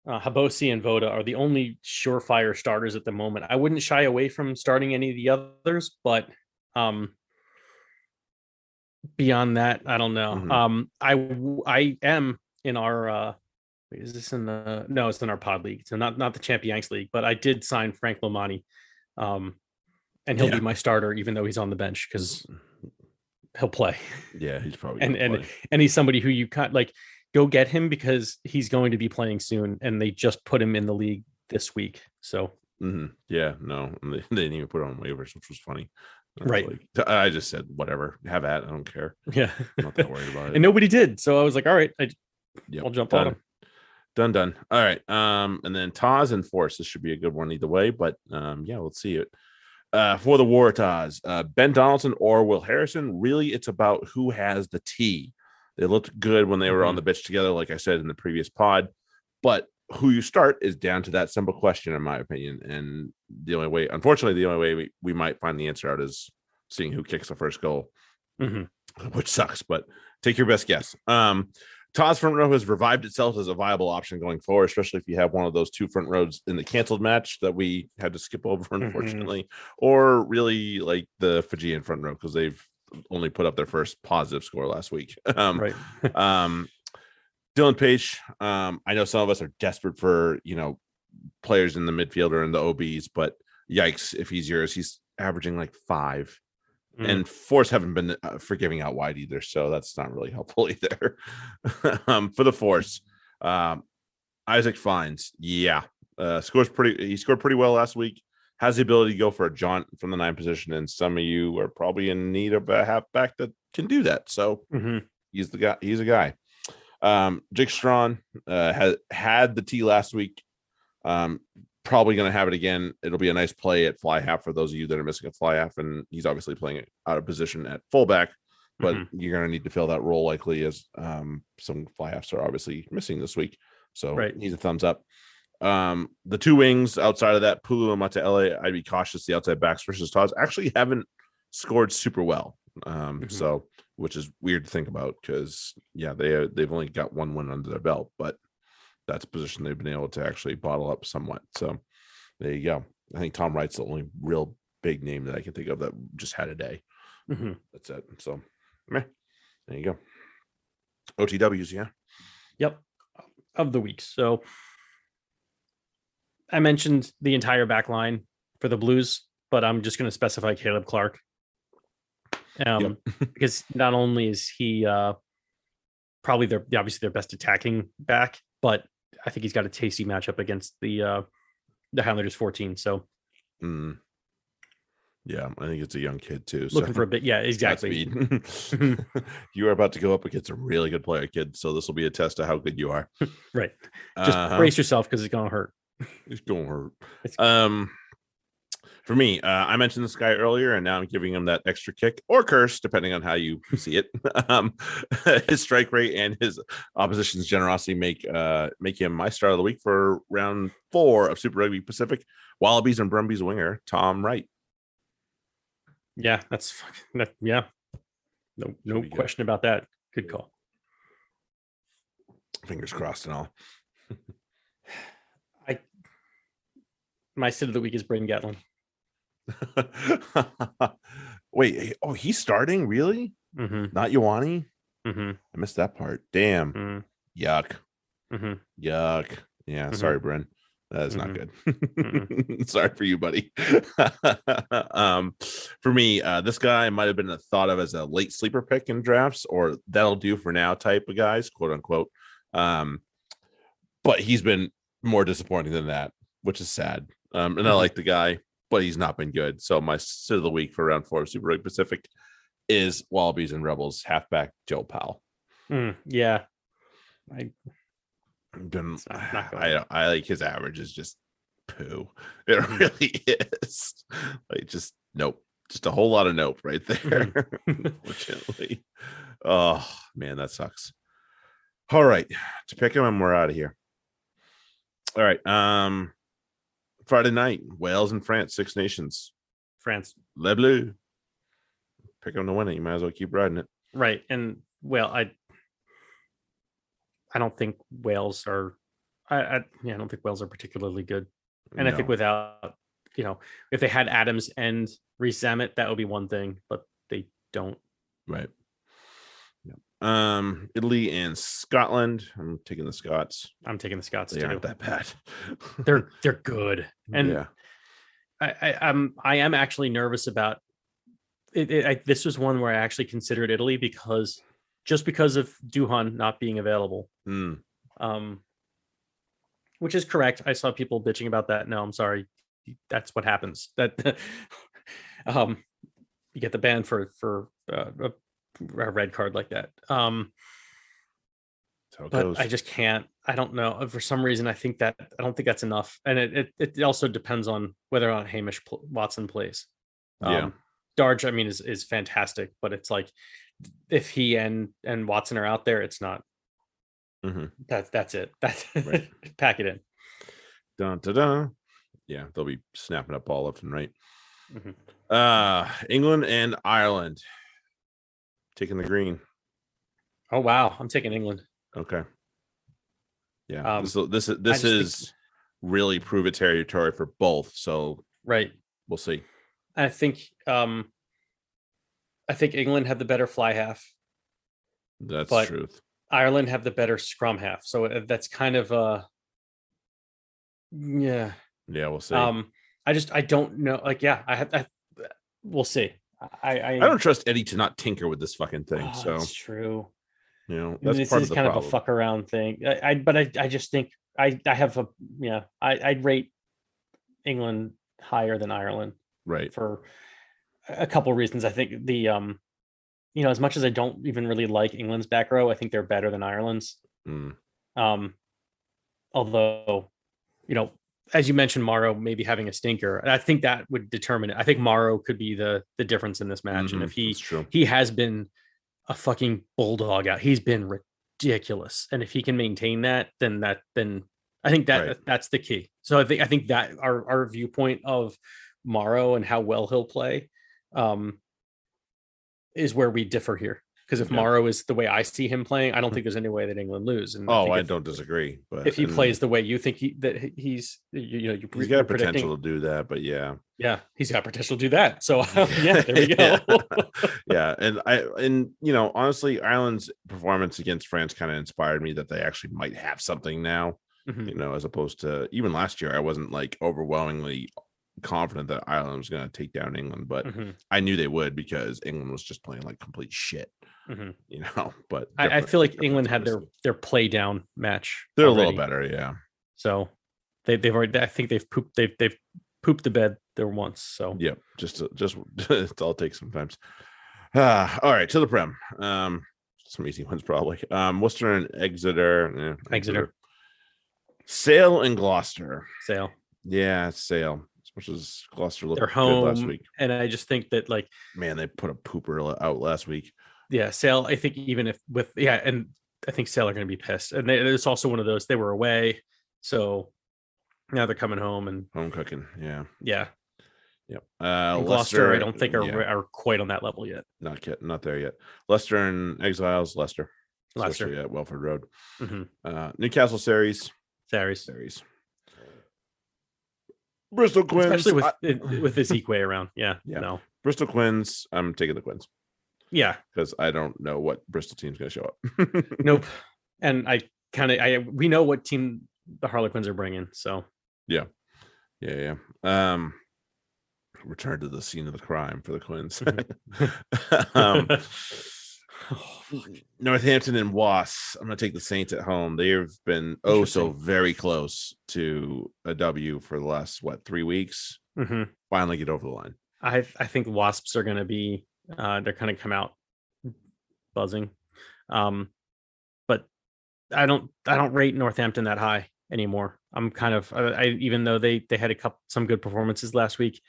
Habosi, and Voda are the only surefire starters at the moment. I wouldn't shy away from starting any of the others, but beyond that, I don't know. I am in our is this in the no, it's in our pod league, so not the Champ-Yanks League, but I did sign Frank Lomani, and he'll be my starter even though he's on the bench, because he'll play. Yeah, he's probably and he's somebody who you can't go get him, because he's going to be playing soon, and they just put him in the league this week. So yeah, no, they didn't even put it on waivers, which was funny. Right. I just said, whatever, have at it. I don't care. Yeah. I'm not that worried about it. And nobody did. So I was like, all right, I'll jump on him. Done. All right. And then Taz and Force. This should be a good one either way, but let's see it. For the Waratahs, Ben Donaldson or Will Harrison. Really, it's about who has the T. They looked good when they were on the bench together, like I said in the previous pod, but who you start is down to that simple question, in my opinion. And unfortunately, the only way we might find the answer out is seeing who kicks the first goal, which sucks, but take your best guess. Todd's front row has revived itself as a viable option going forward, especially if you have one of those 2 front rows in the canceled match that we had to skip over, unfortunately, or really like the Fijian front row, because they've only put up their first positive score last week. Right. Dylan Page, I know some of us are desperate for, players in the midfield or in the OBs, but yikes, if he's yours, he's averaging like 5. And Force haven't been forgiving out wide either, so that's not really helpful either. For the Force, Isaac Fines, he scored pretty well last week. Has the ability to go for a jaunt from the 9 position, and some of you are probably in need of a halfback that can do that. So he's the guy. He's a guy. Jake Strawn had the tee last week. Probably going to have it again. It'll be a nice play at fly half for those of you that are missing a fly half, and he's obviously playing it out of position at fullback, but you're going to need to fill that role likely, as some fly halves are obviously missing this week. So he's a thumbs up. The two wings outside of that, Pulu and Mata'ele, I'd be cautious. The outside backs versus Tots actually haven't scored super well. So, which is weird to think about because they've only got one win under their belt, but that's a position they've been able to actually bottle up somewhat. So there you go. I think Tom Wright's the only real big name that I can think of that just had a day. That's it. So there you go. OTWs, yeah. Yep. Of the week. So I mentioned the entire back line for the Blues, but I'm just going to specify Caleb Clark. Because not only is he probably obviously their best attacking back, but I think he's got a tasty matchup against the Highlanders 14. So yeah, I think it's a young kid too. Looking for a bit. Yeah, exactly. You are about to go up against a really good player, kid. So this will be a test of how good you are. Right. Just brace yourself because it's going to hurt. It's going to hurt. For me, I mentioned this guy earlier, and now I'm giving him that extra kick or curse, depending on how you see it. His strike rate and his opposition's generosity make him my start of the week for round 4 of Super Rugby Pacific. Wallabies and Brumbies winger Tom Wright. Yeah, yeah. No question about that. Good call. Fingers crossed and all. My sit of the week is Braden Gatlin. Wait, he's starting? Really? Not Ioane? I missed that part. Damn. Yuck. Yuck. Yeah, sorry, Bryn. That is not good. Sorry for you, buddy. For me, this guy might have been thought of as a late sleeper pick in drafts, or that'll do for now type of guys, quote unquote. But he's been more disappointing than that, which is sad. And I like the guy, but he's not been good. So my sit of the week for round 4 of Super Rugby Pacific is Wallabies and Rebels halfback Joe Powell. Yeah. I like his average is just poo. It really is. Like just nope. Just a whole lot of nope right there. Unfortunately. Oh man, that sucks. All right. To pick him and we're out of here. All right. Friday night, Wales and France, Six Nations. France. Le Bleu. Pick them to win it. You might as well keep riding it. Right. And I don't think Wales are I don't think Wales are particularly good. And I think without, if they had Adams and Reece Zammit, that would be one thing, but they don't. Right. Italy and Scotland. I'm taking the Scots. I'm taking the Scots they too. Aren't that bad. They're good. And I am actually nervous about it. This was one where I actually considered Italy because of Duhan not being available. Which is correct. I saw people bitching about that. No, I'm sorry. That's what happens. That you get the ban for a red card like that. But I just can't. I don't know. For some reason, I don't think that's enough. And it also depends on whether or not Hamish Watson plays. Darge, I mean, is fantastic, but it's like if he and Watson are out there, it's not. That's it. That's right. Pack it in. Dun, dun, dun. Yeah, they'll be snapping up all left and right. England and Ireland. Taking the green. Oh wow, I'm taking England. Okay. Yeah. This is really prove it territory for both. So right. We'll see. I think England have the better fly half. That's the truth. Ireland have the better scrum half. So that's kind of yeah. Yeah, we'll see. I don't know. Like, yeah, we'll see. I don't trust Eddie to not tinker with this fucking thing. So that's true. That's this part is of the kind problem. of a fuck around thing. I just think I'd rate England higher than Ireland. Right. For a couple of reasons. I think the as much as I don't even really like England's back row, I think they're better than Ireland's. Although, as you mentioned, Morrow maybe having a stinker, and I think that would determine it. I think Morrow could be the difference in this match. And if he has been a fucking bulldog out, he's been ridiculous. And if he can maintain that, then I think that's the key. So I think that our viewpoint of Morrow and how well he'll play is where we differ here. Because if Morrow is the way I see him playing, I don't think there's any way that England lose. And I don't disagree. But if he plays the way you think he's he's got potential to do that. But yeah, he's got potential to do that. So there we go. And honestly, Ireland's performance against France kind of inspired me that they actually might have something now. As opposed to even last year, I wasn't like overwhelmingly confident that Ireland was going to take down England, but I knew they would because England was just playing like complete shit. But I feel like England had their play down match. They're already a little better, yeah. So they've already. I think they've pooped the bed there once. So yeah, just it's all takes sometimes. All right, to the Prem. Some easy ones probably. Worcester and Exeter. Exeter. Sale and Gloucester. Sale. Yeah, Sale. As much as Gloucester looked good last week. And I just think that they put a pooper out last week. Yeah, Sale, I think even if and I think Sale are going to be pissed. And there's also one of those, they were away. So now they're coming home and home cooking. Yeah. Yeah. Yep. Gloucester, I don't think are quite on that level yet. Not there yet. Leicester and Exiles, Leicester. Leicester at Welford Road. Newcastle Series. Bristol Quins. Especially with this Equay around. Yeah. No. Bristol Quins. I'm taking the Quins. Yeah. Because I don't know what Bristol team's going to show up. Nope. And we know what team the Harlequins are bringing. So. Yeah. Return to the scene of the crime for the Quins. Northampton and Wasps. I'm going to take the Saints at home. They have been so very close to a W for the last 3 weeks. Finally get over the line. I think Wasps are going to be they're going to come out buzzing, but I don't rate Northampton that high anymore. I'm kind of even though they had some good performances last week.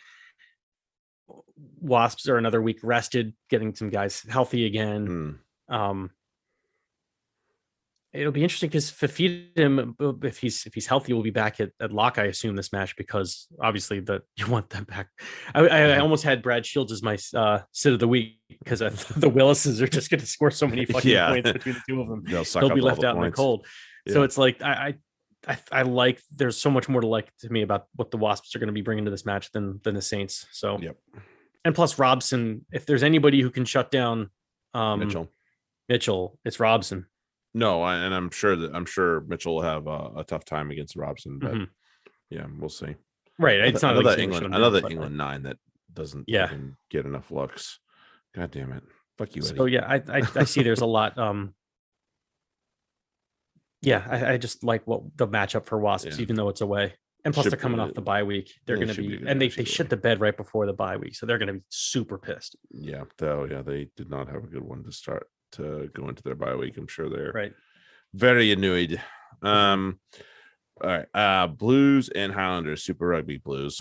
Wasps are another week rested, getting some guys healthy again. It'll be interesting because Fafita, if he's healthy, will be back at lock, I assume, this match, because obviously you want them back. I almost had Brad Shields as my sit of the week because the Willises are just going to score so many fucking points between the two of them. He'll be left out in the cold. Yeah. So it's like I like. There's so much more to me about what the Wasps are going to be bringing to this match than the Saints. So and plus Robson, if there's anybody who can shut down Mitchell, it's Robson. No, and I'm sure Mitchell will have a tough time against Robson, but we'll see. Right, it's not another England 9 that doesn't even get enough looks. God damn it! Fuck you, Eddie. So I see there's a lot. I just like what the matchup for Wasps, even though it's away, and plus they're coming off the bye week. They're going to be, and they shit the bed right before the bye week, so they're going to be super pissed. Yeah, they did not have a good one to start to go into their bye week. I'm sure they're very annoyed. All right, Blues and Highlanders, Super Rugby Blues.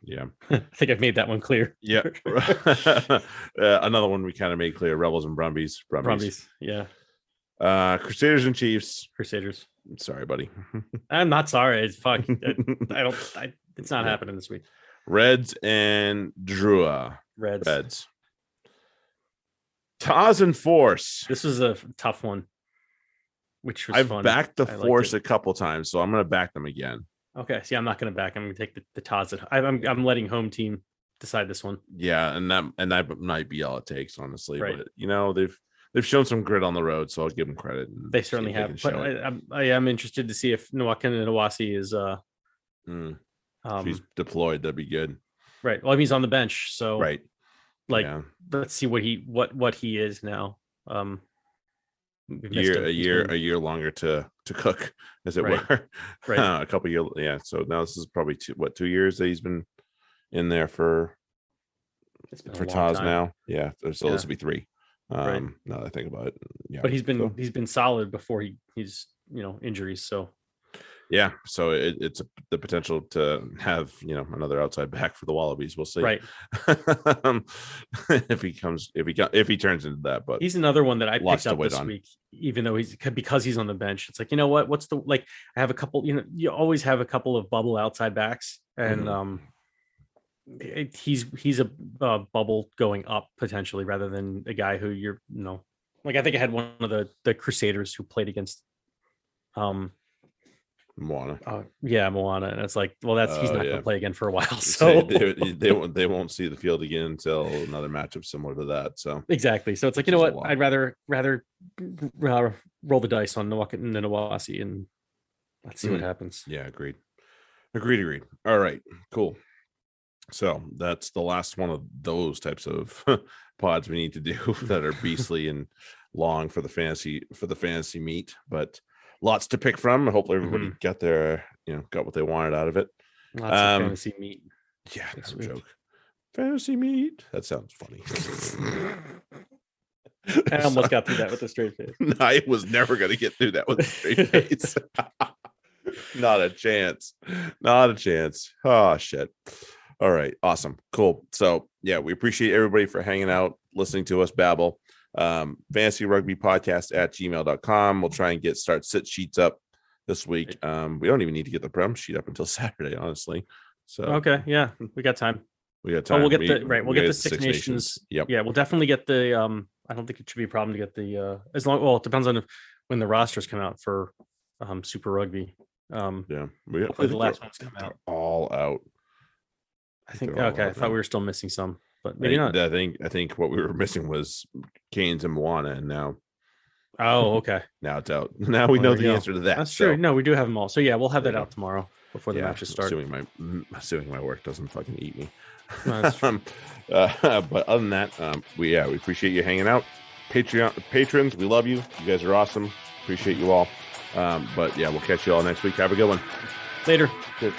Yeah, I think I've made that one clear. Yeah. Another one we kind of made clear: Rebels and Brumbies. Yeah. Crusaders and Chiefs. Crusaders. I'm sorry, buddy. I'm not sorry. It's fuck. It's not happening this week. Reds and Drua. Reds. Taz and Force. This was a tough one. Which was I've fun. backed the Force a couple times, so I'm going to back them again. Okay. See, I'm not going to back. I'm going to take the Taz. I'm letting home team decide this one. Yeah, and that might be all it takes, honestly. Right. But they've shown some grit on the road, so I'll give them credit. They certainly have. But I am interested to see if Nwakan Nawasi is if he's deployed, that'd be good. Right. Well, he's on the bench, so right. Let's see what he is now. A year longer to cook, as it were. Right. A couple years. Yeah. So now this is probably 2 years that he's been in there for Taz now. Yeah. So this will be 3. Right. Now that I think about it, yeah. But he's been solid before he's injuries. So yeah, so it's the potential to have another outside back for the Wallabies. We'll see, right. if he turns into that. But he's another one that I picked up this on. week, even though because he's on the bench. It's like, you know what? What's the I have a couple. You always have a couple of bubble outside backs, and he's a bubble going up potentially rather than a guy who I think I had one of the Crusaders who played against Moana. Moana, and it's like, well, he's not going to play again for a while. So they won't see the field again until another matchup similar to that. So exactly. So it's like, you know what? I'd rather roll the dice on Nawasi and let's see what happens. Yeah, agreed. All right, cool. So that's the last one of those types of pods we need to do that are beastly and long for the fantasy meet, but lots to pick from. Hopefully everybody got what they wanted out of it. Lots of fantasy meat. Yeah, no joke. Fantasy meat. That sounds funny. I almost got through that with a straight face. I was never going to get through that with a straight face. Not a chance. Oh, shit. All right. Awesome. Cool. So, yeah, we appreciate everybody for hanging out, listening to us babble. Fantasy Rugby Podcast at gmail.com. We'll try and start sit sheets up this week. We don't even need to get the Prem sheet up until Saturday, honestly. So okay, yeah, we got time. We'll get the Six Nations. Yep. Yeah, we'll definitely get the I don't think it should be a problem to get the it depends on when the rosters come out for Super Rugby. Yeah, hopefully the last ones come out. All out. I think okay. I thought we were still missing some, but maybe not. I think what we were missing was Canes and Moana, and now. Oh, okay. Now it's out. Now we know the answer to that. That's true. No, we do have them all. So yeah, we'll have that out tomorrow before the matches start. Assuming my work doesn't fucking eat me. No, that's true. But other than that, we appreciate you hanging out. Patrons, we love you. You guys are awesome. Appreciate you all. But yeah, we'll catch you all next week. Have a good one. Later. Good.